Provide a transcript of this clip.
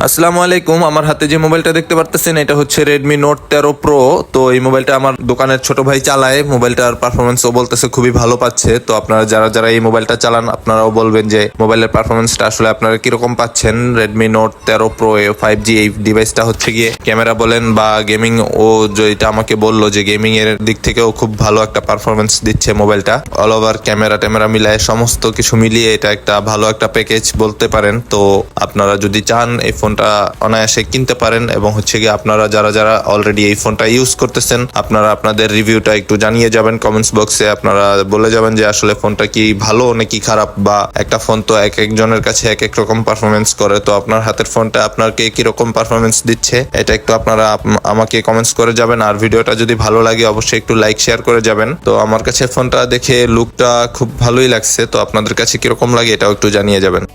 আসসালামু আলাইকুম। আমার হাতে যে মোবাইলটা দেখতে পারতেছেন এটা হচ্ছে Redmi Note 13 Pro। তো এই মোবাইলটা আমার দোকানের ছোট ভাই চালায়। মোবাইলটার পারফরমেন্স ও বলতেছে খুবই ভালো পাচ্ছে। তো আপনারা যারা যারা এই মোবাইলটা চালান আপনারাও বলবেন যে মোবাইলের পারফরমেন্সটা আসলে আপনারা কিরকম পাচ্ছেন। Redmi Note 13 Pro 5G এই ডিভাইসটা হচ্ছে গিয়ে ক্যামেরা বলেন বা গেমিং, ও যেটা আমাকে বললো যে গেমিং এর দিক থেকেও খুব ভালো একটা পারফরমেন্স দিচ্ছে মোবাইলটা। অল ওভার ক্যামেরা ট্যামেরা মিলায় সমস্ত কিছু মিলিয়ে এটা একটা ভালো একটা প্যাকেজ বলতে পারেন। তো আপনারা যদি চান এই ফোনটা অনায়াসে কিনতে পারেন, এবং হচ্ছে গিয়ে আপনারা যারা যারা অলরেডি এই ফোনটা ইউজ করতেছেন আপনারা আপনাদের রিভিউটা একটু জানিয়ে যাবেন কমেন্টস বক্সে। আপনারা বলে যাবেন যে আসলে ফোনটা কি ভালো নাকি খারাপ, বা একটা ফোন তো এক একজনের কাছে এক এক রকম পারফরমেন্স করে। তো আপনার হাতের ফোনটা আপনাকে কিরকম পারফরমেন্স দিচ্ছে এটা একটু আপনারা আমাকে কমেন্টস করে যাবেন। আর ভিডিওটা যদি ভালো লাগে অবশ্যই একটু লাইক শেয়ার করে যাবেন। তো আমার কাছে ফোনটা দেখে লুকটা খুব ভালোই লাগছে, তো আপনাদের কাছে কিরকম লাগে এটাও একটু জানিয়ে যাবেন।